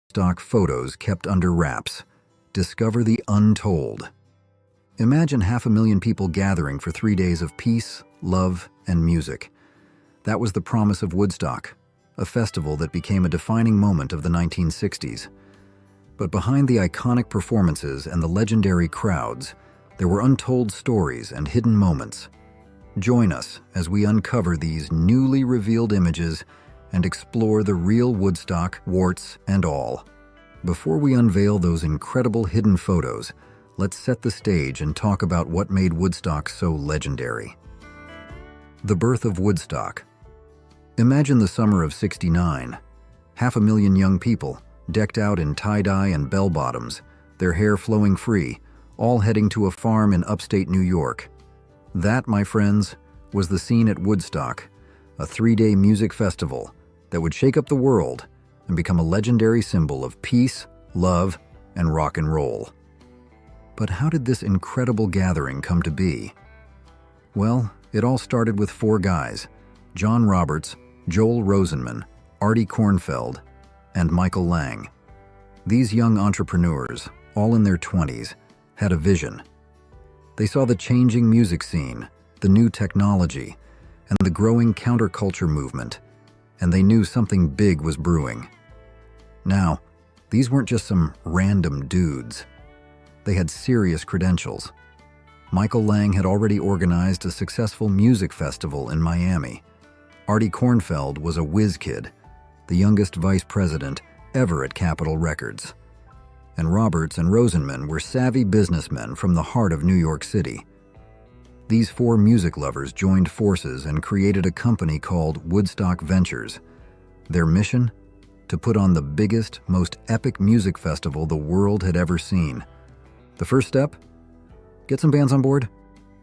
Woodstock photos kept under wraps. Discover the untold. Imagine 500,000 people gathering for 3 days of peace, love, and music. That was the promise of Woodstock, a festival that became a defining moment of the 1960s. But behind the iconic performances and the legendary crowds, there were untold stories and hidden moments. Join us as we uncover these newly revealed images and explore the real Woodstock, warts and all. Before we unveil those incredible hidden photos, let's set the stage and talk about what made Woodstock so legendary. The birth of Woodstock. Imagine the summer of '69. 500,000 young people, decked out in tie-dye and bell-bottoms, their hair flowing free, all heading to a farm in upstate New York. That, my friends, was the scene at Woodstock, a 3-day music festival that would shake up the world and become a legendary symbol of peace, love, and rock and roll. But how did this incredible gathering come to be? Well, it all started with 4 guys: John Roberts, Joel Rosenman, Artie Kornfeld, and Michael Lang. These young entrepreneurs, all in their 20s, had a vision. They saw the changing music scene, the new technology, and the growing counterculture movement, and they knew something big was brewing. Now, these weren't just some random dudes. They had serious credentials. Michael Lang had already organized a successful music festival in Miami. Artie Kornfeld was a whiz kid, the youngest vice president ever at Capitol Records. And Roberts and Rosenman were savvy businessmen from the heart of New York City. These 4 music lovers joined forces and created a company called Woodstock Ventures. Their mission? To put on the biggest, most epic music festival the world had ever seen. The first step? Get some bands on board?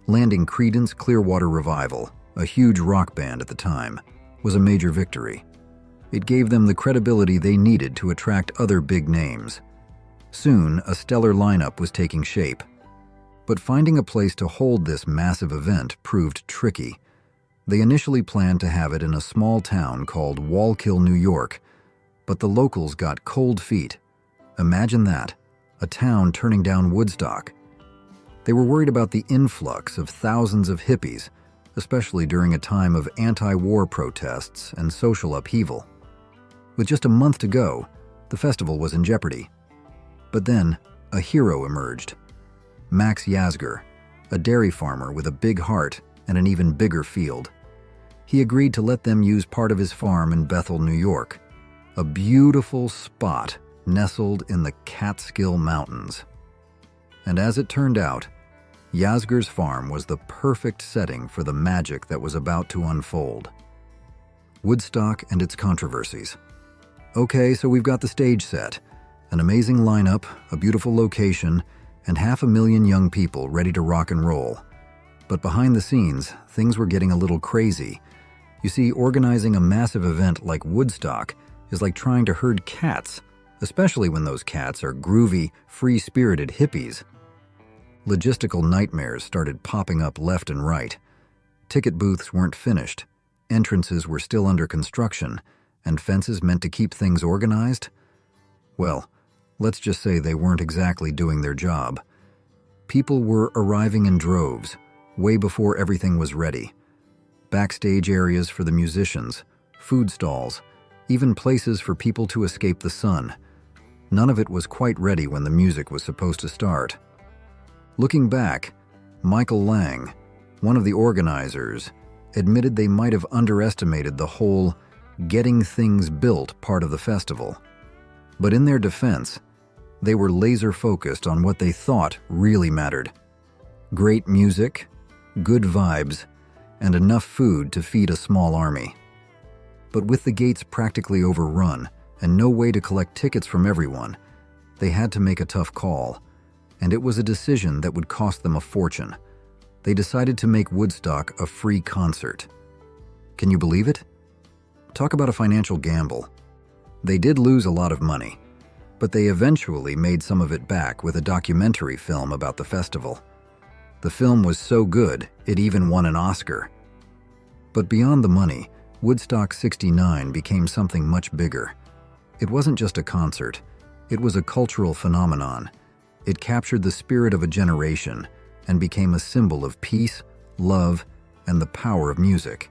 Landing Creedence Clearwater Revival, a huge rock band at the time, was a major victory. It gave them the credibility they needed to attract other big names. Soon, a stellar lineup was taking shape. But finding a place to hold this massive event proved tricky. They initially planned to have it in a small town called Wallkill, New York, but the locals got cold feet. Imagine that, a town turning down Woodstock. They were worried about the influx of thousands of hippies, especially during a time of anti-war protests and social upheaval. With just a month to go, the festival was in jeopardy. But then, a hero emerged. Max Yasgur, a dairy farmer with a big heart and an even bigger field. He agreed to let them use part of his farm in Bethel, New York, a beautiful spot nestled in the Catskill Mountains. And as it turned out, Yasgur's farm was the perfect setting for the magic that was about to unfold. Woodstock and its controversies. Okay, so we've got the stage set. An amazing lineup, a beautiful location, and 500,000 young people ready to rock and roll. But behind the scenes, things were getting a little crazy. You see, organizing a massive event like Woodstock is like trying to herd cats, especially when those cats are groovy, free-spirited hippies. Logistical nightmares started popping up left and right. Ticket booths weren't finished, entrances were still under construction, and fences meant to keep things organized? Well, let's just say they weren't exactly doing their job. People were arriving in droves, way before everything was ready. Backstage areas for the musicians, food stalls, even places for people to escape the sun. None of it was quite ready when the music was supposed to start. Looking back, Michael Lang, one of the organizers, admitted they might have underestimated the whole getting things built part of the festival. But in their defense, they were laser-focused on what they thought really mattered: great music, good vibes, and enough food to feed a small army. But with the gates practically overrun and no way to collect tickets from everyone, they had to make a tough call, and it was a decision that would cost them a fortune. They decided to make Woodstock a free concert. Can you believe it? Talk about a financial gamble. They did lose a lot of money, but they eventually made some of it back with a documentary film about the festival. The film was so good, it even won an Oscar. But beyond the money, Woodstock '69 became something much bigger. It wasn't just a concert, It was a cultural phenomenon. It captured the spirit of a generation and became a symbol of peace, love, and the power of music.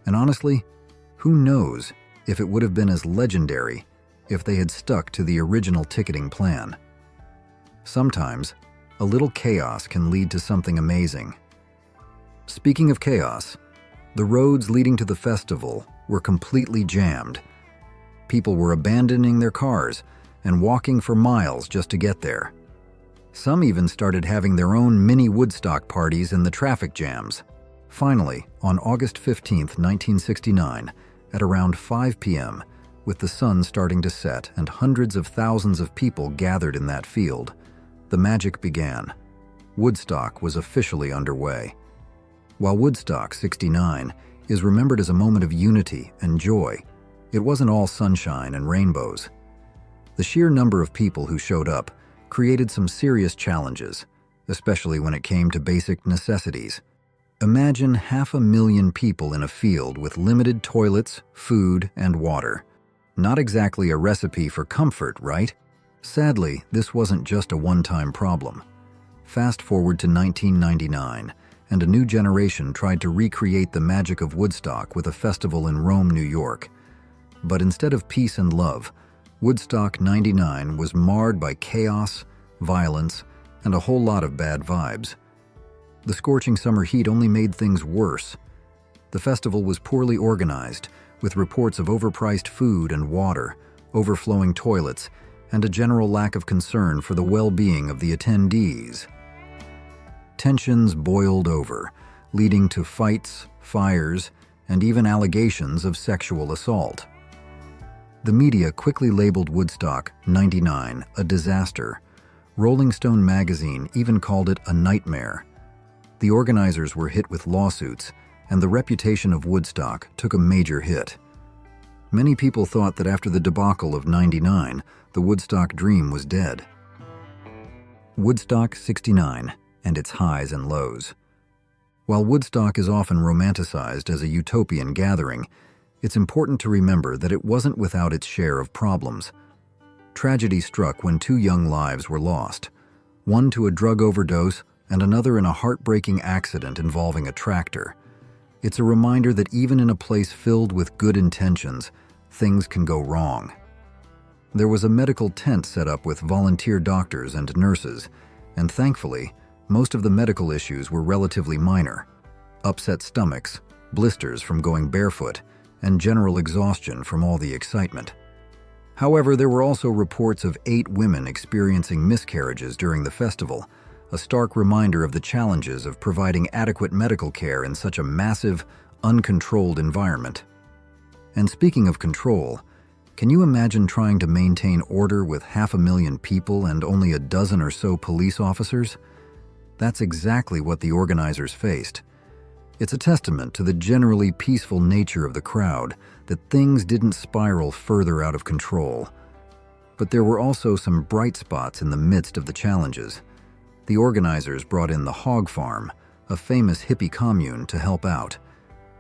And honestly, who knows if it would have been as legendary if they had stuck to the original ticketing plan. Sometimes, a little chaos can lead to something amazing. Speaking of chaos, the roads leading to the festival were completely jammed. People were abandoning their cars and walking for miles just to get there. Some even started having their own mini Woodstock parties in the traffic jams. Finally, on August 15, 1969, at around 5 p.m., with the sun starting to set and hundreds of thousands of people gathered in that field, the magic began. Woodstock was officially underway. While Woodstock 69 is remembered as a moment of unity and joy, it wasn't all sunshine and rainbows. The sheer number of people who showed up created some serious challenges, especially when it came to basic necessities. Imagine 500,000 people in a field with limited toilets, food, and water. Not exactly a recipe for comfort, right? Sadly, this wasn't just a one-time problem. Fast forward to 1999, and a new generation tried to recreate the magic of Woodstock with a festival in Rome, New York. But instead of peace and love, Woodstock 99 was marred by chaos, violence, and a whole lot of bad vibes. The scorching summer heat only made things worse. The festival was poorly organized, with reports of overpriced food and water, overflowing toilets, and a general lack of concern for the well-being of the attendees. Tensions boiled over, leading to fights, fires, and even allegations of sexual assault. The media quickly labeled Woodstock 99 a disaster. Rolling Stone magazine even called it a nightmare. The organizers were hit with lawsuits, and the reputation of Woodstock took a major hit. Many people thought that after the debacle of '99, the Woodstock dream was dead. Woodstock 69 and its highs and lows. While Woodstock is often romanticized as a utopian gathering, it's important to remember that it wasn't without its share of problems. Tragedy struck when 2 young lives were lost, one to a drug overdose and another in a heartbreaking accident involving a tractor. It's a reminder that even in a place filled with good intentions, things can go wrong. There was a medical tent set up with volunteer doctors and nurses, and thankfully, most of the medical issues were relatively minor: upset stomachs, blisters from going barefoot, and general exhaustion from all the excitement. However, there were also reports of 8 women experiencing miscarriages during the festival, a stark reminder of the challenges of providing adequate medical care in such a massive, uncontrolled environment. And speaking of control, can you imagine trying to maintain order with 500,000 people and only a dozen or so police officers? That's exactly what the organizers faced. It's a testament to the generally peaceful nature of the crowd that things didn't spiral further out of control. But there were also some bright spots in the midst of the challenges. The organizers brought in the Hog Farm, a famous hippie commune, to help out.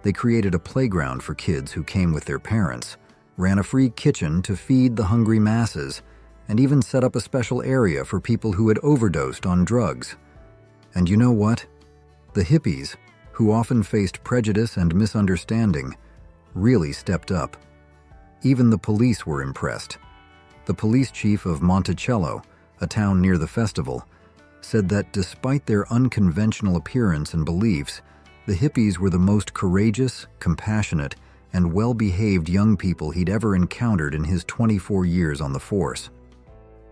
They created a playground for kids who came with their parents, ran a free kitchen to feed the hungry masses, and even set up a special area for people who had overdosed on drugs. And you know what? The hippies, who often faced prejudice and misunderstanding, really stepped up. Even the police were impressed. The police chief of Monticello, a town near the festival, said that despite their unconventional appearance and beliefs, the hippies were the most courageous, compassionate, and well-behaved young people he'd ever encountered in his 24 years on the force.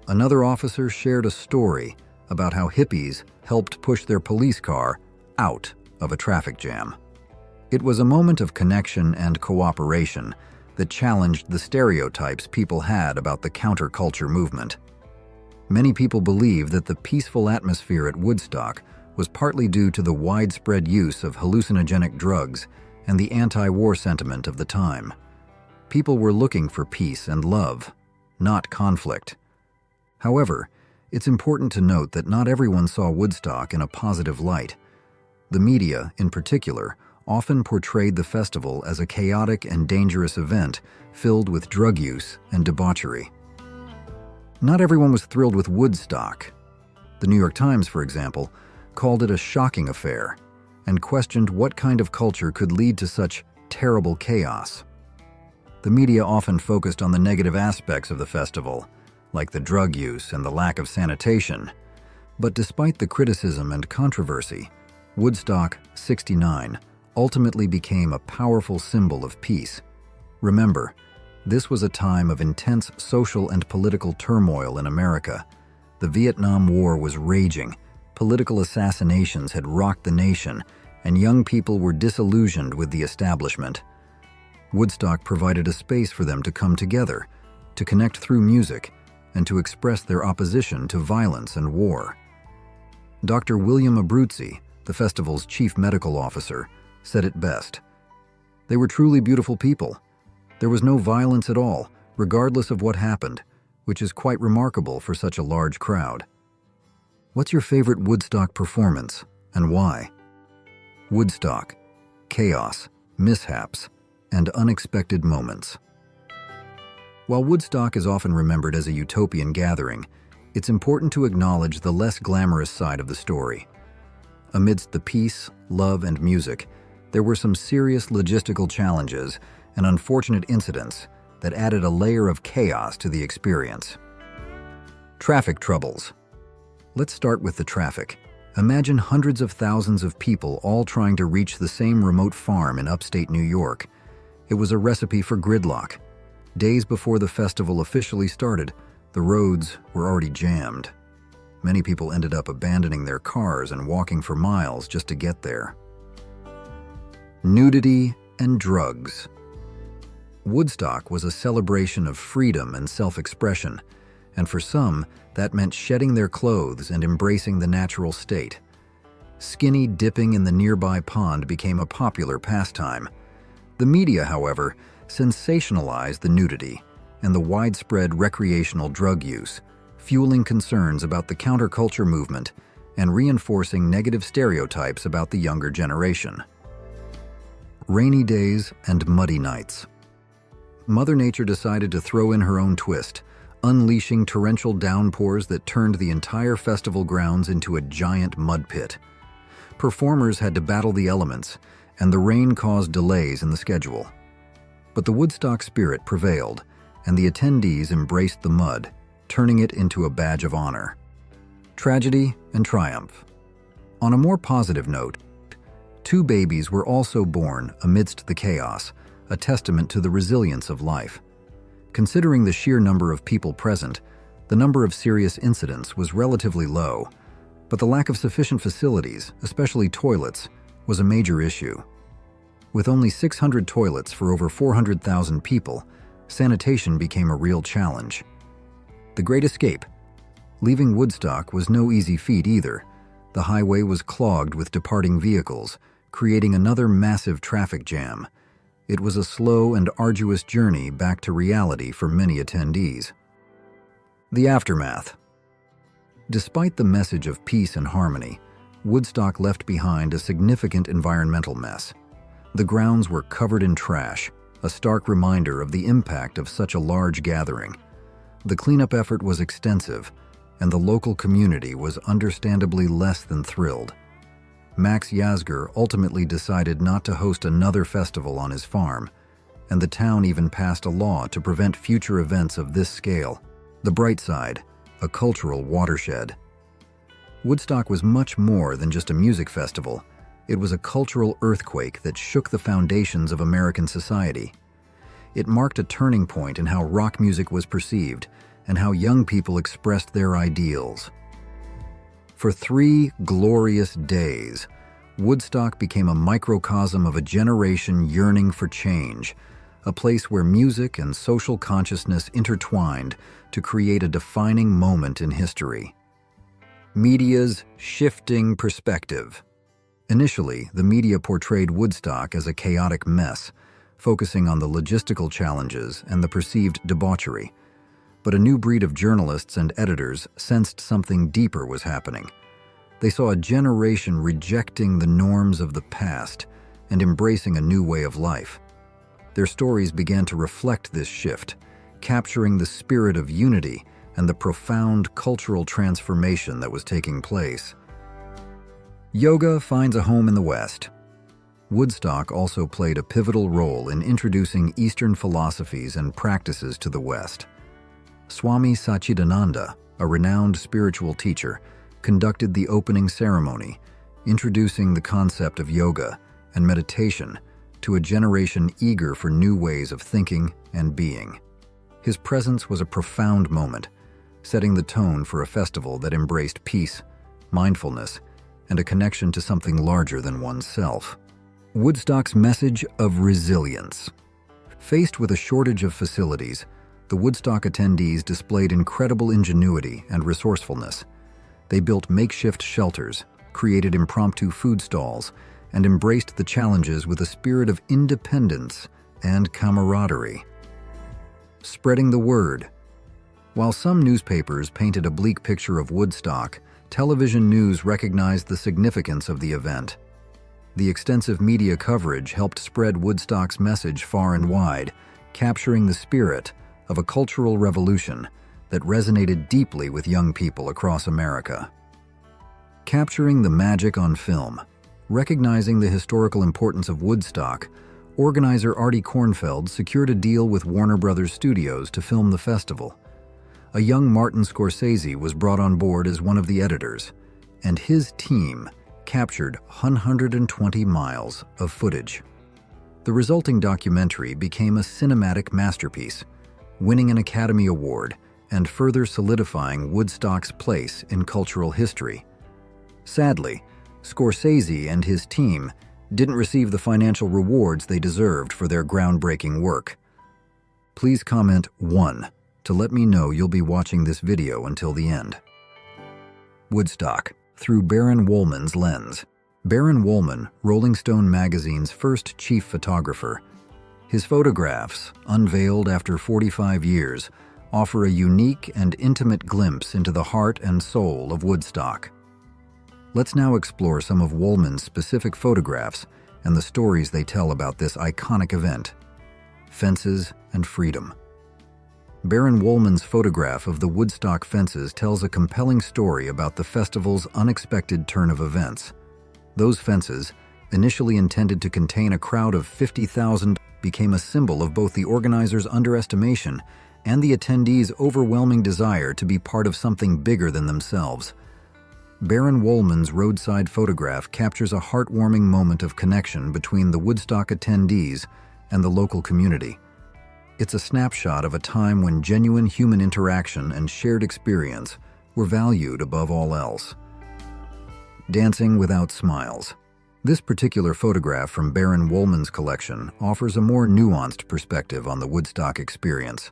Another officer shared a story about how hippies helped push their police car out of a traffic jam. It was a moment of connection and cooperation that challenged the stereotypes people had about the counterculture movement. Many people believe that the peaceful atmosphere at Woodstock was partly due to the widespread use of hallucinogenic drugs and the anti-war sentiment of the time. People were looking for peace and love, not conflict. However, it's important to note that not everyone saw Woodstock in a positive light. The media, in particular, often portrayed the festival as a chaotic and dangerous event filled with drug use and debauchery. Not everyone was thrilled with Woodstock. The New York Times, for example, called it a shocking affair and questioned what kind of culture could lead to such terrible chaos. The media often focused on the negative aspects of the festival, like the drug use and the lack of sanitation. But despite the criticism and controversy, Woodstock '69 ultimately became a powerful symbol of peace. Remember, this was a time of intense social and political turmoil in America. The Vietnam War was raging, political assassinations had rocked the nation, and young people were disillusioned with the establishment. Woodstock provided a space for them to come together, to connect through music, and to express their opposition to violence and war. Dr. William Abruzzi, the festival's chief medical officer, said it best. They were truly beautiful people. There was no violence at all, regardless of what happened, which is quite remarkable for such a large crowd. What's your favorite Woodstock performance, and why? Woodstock: chaos, mishaps, and unexpected moments. While Woodstock is often remembered as a utopian gathering, it's important to acknowledge the less glamorous side of the story. Amidst the peace, love, and music, there were some serious logistical challenges and unfortunate incidents that added a layer of chaos to the experience. Traffic troubles. Let's start with the traffic. Imagine hundreds of thousands of people all trying to reach the same remote farm in upstate New York. It was a recipe for gridlock. Days before the festival officially started, the roads were already jammed. Many people ended up abandoning their cars and walking for miles just to get there. Nudity and drugs. Woodstock was a celebration of freedom and self-expression, and for some, that meant shedding their clothes and embracing the natural state. Skinny dipping in the nearby pond became a popular pastime. The media, however, sensationalized the nudity and the widespread recreational drug use, fueling concerns about the counterculture movement and reinforcing negative stereotypes about the younger generation. Rainy days and muddy nights. Mother Nature decided to throw in her own twist, unleashing torrential downpours that turned the entire festival grounds into a giant mud pit. Performers had to battle the elements, and the rain caused delays in the schedule. But the Woodstock spirit prevailed, and the attendees embraced the mud, turning it into a badge of honor. Tragedy and triumph. On a more positive note, 2 babies were also born amidst the chaos, a testament to the resilience of life. Considering the sheer number of people present, the number of serious incidents was relatively low, but the lack of sufficient facilities, especially toilets, was a major issue. With only 600 toilets for over 400,000 people, sanitation became a real challenge. The Great Escape. Leaving Woodstock was no easy feat either. The highway was clogged with departing vehicles, creating another massive traffic jam. It was a slow and arduous journey back to reality for many attendees. The aftermath. Despite the message of peace and harmony, Woodstock left behind a significant environmental mess. The grounds were covered in trash, a stark reminder of the impact of such a large gathering. The cleanup effort was extensive, and the local community was understandably less than thrilled. Max Yasgur ultimately decided not to host another festival on his farm, and the town even passed a law to prevent future events of this scale. The bright side, a cultural watershed. Woodstock was much more than just a music festival. It was a cultural earthquake that shook the foundations of American society. It marked a turning point in how rock music was perceived and how young people expressed their ideals. For 3 glorious days, Woodstock became a microcosm of a generation yearning for change, a place where music and social consciousness intertwined to create a defining moment in history. Media's shifting perspective. Initially, the media portrayed Woodstock as a chaotic mess, focusing on the logistical challenges and the perceived debauchery. But a new breed of journalists and editors sensed something deeper was happening. They saw a generation rejecting the norms of the past and embracing a new way of life. Their stories began to reflect this shift, capturing the spirit of unity and the profound cultural transformation that was taking place. Yoga finds a home in the West. Woodstock also played a pivotal role in introducing Eastern philosophies and practices to the West. Swami Satchidananda, a renowned spiritual teacher, conducted the opening ceremony, introducing the concept of yoga and meditation to a generation eager for new ways of thinking and being. His presence was a profound moment, setting the tone for a festival that embraced peace, mindfulness, and a connection to something larger than oneself. Woodstock's message of resilience. Faced with a shortage of facilities, the Woodstock attendees displayed incredible ingenuity and resourcefulness. They built makeshift shelters, created impromptu food stalls, and embraced the challenges with a spirit of independence and camaraderie. Spreading the word. While some newspapers painted a bleak picture of Woodstock, television news recognized the significance of the event. The extensive media coverage helped spread Woodstock's message far and wide, capturing the spirit of a cultural revolution that resonated deeply with young people across America. Capturing the magic on film. Recognizing the historical importance of Woodstock, organizer Artie Kornfeld secured a deal with Warner Brothers Studios to film the festival. A young Martin Scorsese was brought on board as one of the editors, and his team captured 120 miles of footage. The resulting documentary became a cinematic masterpiece, winning an Academy Award and further solidifying Woodstock's place in cultural history. Sadly, Scorsese and his team didn't receive the financial rewards they deserved for their groundbreaking work. Please comment 1 to let me know you'll be watching this video until the end. Woodstock, through Baron Wolman's lens. Baron Wolman, Rolling Stone magazine's first chief photographer. His photographs, unveiled after 45 years, offer a unique and intimate glimpse into the heart and soul of Woodstock. Let's now explore some of Wolman's specific photographs and the stories they tell about this iconic event. Fences and freedom. Baron Wolman's photograph of the Woodstock fences tells a compelling story about the festival's unexpected turn of events. Those fences, initially intended to contain a crowd of 50,000, became a symbol of both the organizers' underestimation and the attendees' overwhelming desire to be part of something bigger than themselves. Baron Wolman's roadside photograph captures a heartwarming moment of connection between the Woodstock attendees and the local community. It's a snapshot of a time when genuine human interaction and shared experience were valued above all else. Dancing without smiles. This particular photograph from Baron Wolman's collection offers a more nuanced perspective on the Woodstock experience.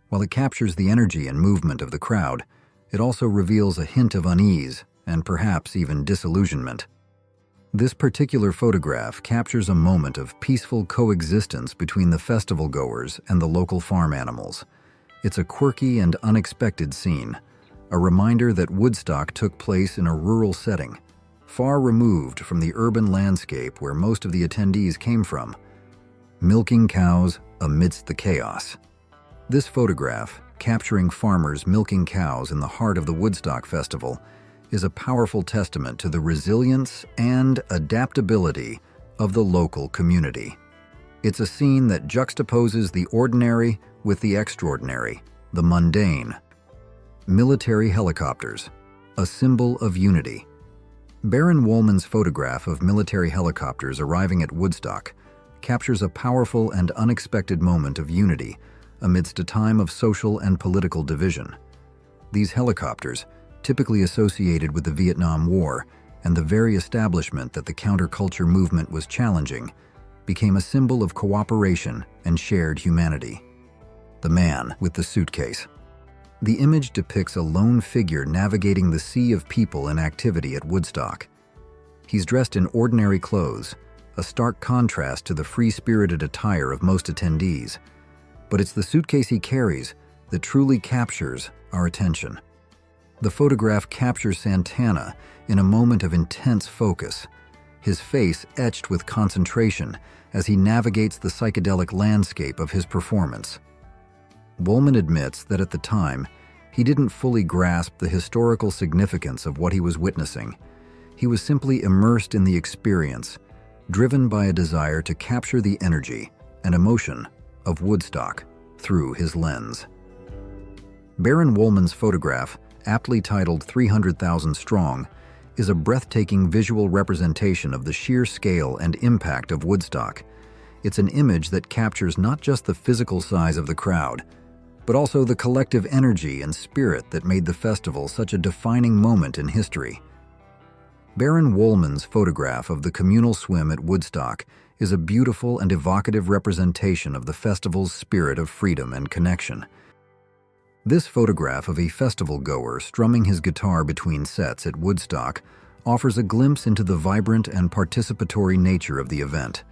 While it captures the energy and movement of the crowd, it also reveals a hint of unease and perhaps even disillusionment. This particular photograph captures a moment of peaceful coexistence between the festival-goers and the local farm animals. It's a quirky and unexpected scene, a reminder that Woodstock took place in a rural setting, far removed from the urban landscape where most of the attendees came from. Milking cows amidst the chaos. This photograph, capturing farmers milking cows in the heart of the Woodstock Festival, is a powerful testament to the resilience and adaptability of the local community. It's a scene that juxtaposes the ordinary with the extraordinary, the mundane. Military helicopters, a symbol of unity. Baron Wolman's photograph of military helicopters arriving at Woodstock captures a powerful and unexpected moment of unity amidst a time of social and political division. These helicopters, typically associated with the Vietnam War and the very establishment that the counterculture movement was challenging, became a symbol of cooperation and shared humanity. The man with the suitcase. The image depicts a lone figure navigating the sea of people and activity at Woodstock. He's dressed in ordinary clothes, a stark contrast to the free-spirited attire of most attendees. But it's the suitcase he carries that truly captures our attention. The photograph captures Santana in a moment of intense focus, his face etched with concentration as he navigates the psychedelic landscape of his performance. Wolman admits that at the time, He didn't fully grasp the historical significance of what he was witnessing. He was simply immersed in the experience, driven by a desire to capture the energy and emotion of Woodstock through his lens. Baron Wolman's photograph, aptly titled 300,000 Strong, is a breathtaking visual representation of the sheer scale and impact of Woodstock. It's an image that captures not just the physical size of the crowd, but also the collective energy and spirit that made the festival such a defining moment in history. Baron Wolman's photograph of the communal swim at Woodstock is a beautiful and evocative representation of the festival's spirit of freedom and connection. This photograph of a festival-goer strumming his guitar between sets at Woodstock offers a glimpse into the vibrant and participatory nature of the event.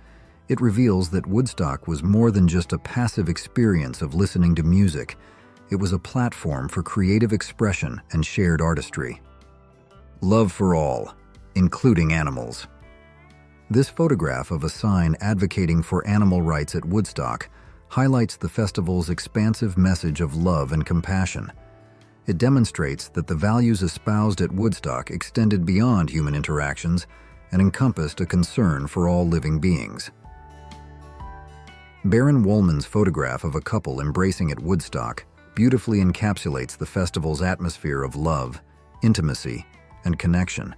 It reveals that Woodstock was more than just a passive experience of listening to music. It was a platform for creative expression and shared artistry. Love for all, including animals. This photograph of a sign advocating for animal rights at Woodstock highlights the festival's expansive message of love and compassion. It demonstrates that the values espoused at Woodstock extended beyond human interactions and encompassed a concern for all living beings. Baron Wolman's photograph of a couple embracing at Woodstock beautifully encapsulates the festival's atmosphere of love, intimacy, and connection.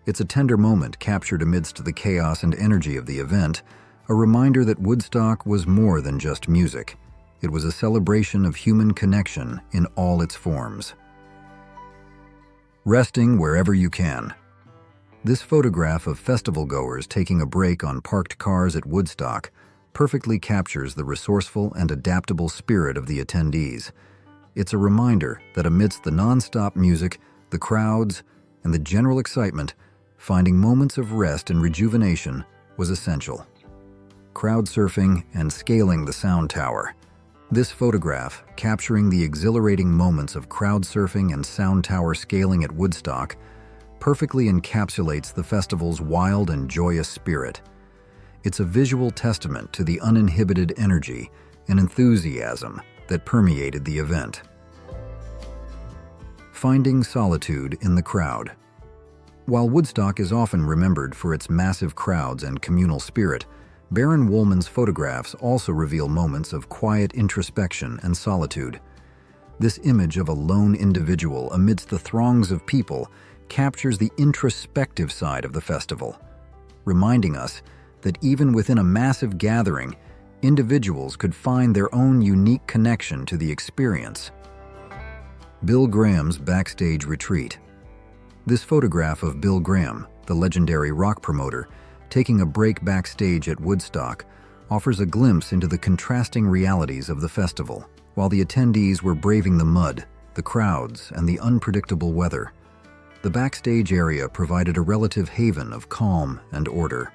It's a tender moment captured amidst the chaos and energy of the event, a reminder that Woodstock was more than just music. It was a celebration of human connection in all its forms. Resting wherever you can. This photograph of festival-goers taking a break on parked cars at Woodstock perfectly captures the resourceful and adaptable spirit of the attendees. It's a reminder that amidst the non-stop music, the crowds, and the general excitement, finding moments of rest and rejuvenation was essential. Crowd surfing and scaling the sound tower. This photograph, capturing the exhilarating moments of crowd surfing and sound tower scaling at Woodstock, perfectly encapsulates the festival's wild and joyous spirit. It's a visual testament to the uninhibited energy and enthusiasm that permeated the event. Finding solitude in the crowd. While Woodstock is often remembered for its massive crowds and communal spirit, Baron Wolman's photographs also reveal moments of quiet introspection and solitude. This image of a lone individual amidst the throngs of people captures the introspective side of the festival, reminding us that even within a massive gathering, individuals could find their own unique connection to the experience. Bill Graham's backstage retreat. This photograph of Bill Graham, the legendary rock promoter, taking a break backstage at Woodstock, offers a glimpse into the contrasting realities of the festival. While the attendees were braving the mud, the crowds, and the unpredictable weather, the backstage area provided a relative haven of calm and order.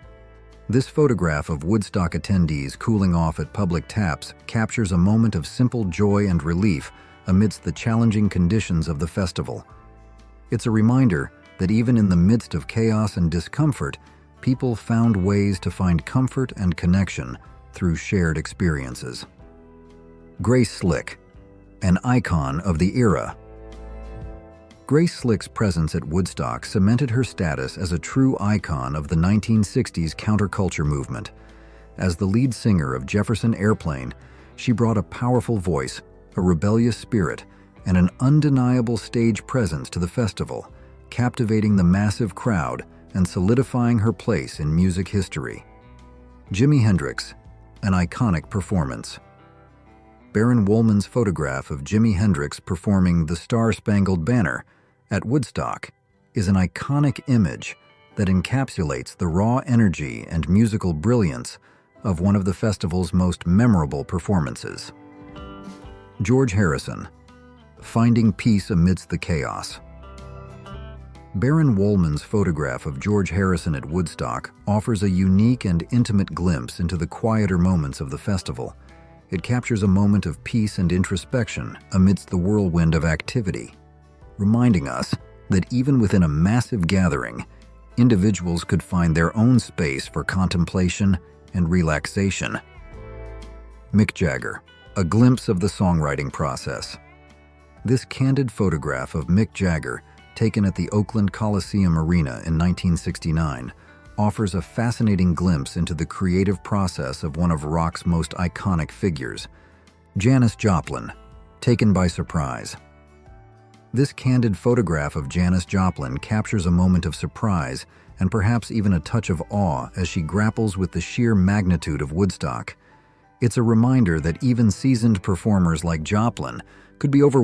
This photograph of Woodstock attendees cooling off at public taps captures a moment of simple joy and relief amidst the challenging conditions of the festival. It's a reminder that even in the midst of chaos and discomfort, people found ways to find comfort and connection through shared experiences. Grace Slick, an icon of the era. Grace Slick's presence at Woodstock cemented her status as a true icon of the 1960s counterculture movement. As the lead singer of Jefferson Airplane, she brought a powerful voice, a rebellious spirit, and an undeniable stage presence to the festival, captivating the massive crowd and solidifying her place in music history. Jimi Hendrix, an iconic performance. Baron Wolman's photograph of Jimi Hendrix performing the Star-Spangled Banner at Woodstock is an iconic image that encapsulates the raw energy and musical brilliance of one of the festival's most memorable performances. George Harrison, finding peace amidst the chaos. Baron Wolman's photograph of George Harrison at Woodstock offers a unique and intimate glimpse into the quieter moments of the festival. It captures a moment of peace and introspection amidst the whirlwind of activity, reminding us that even within a massive gathering, individuals could find their own space for contemplation and relaxation. Mick Jagger, a glimpse of the songwriting process. This candid photograph of Mick Jagger, taken at the Oakland Coliseum Arena in 1969, offers a fascinating glimpse into the creative process of one of rock's most iconic figures, Janis Joplin, taken by surprise. This candid photograph of Janis Joplin captures a moment of surprise and perhaps even a touch of awe as she grapples with the sheer magnitude of Woodstock. It's a reminder that even seasoned performers like Joplin could be overwhelmed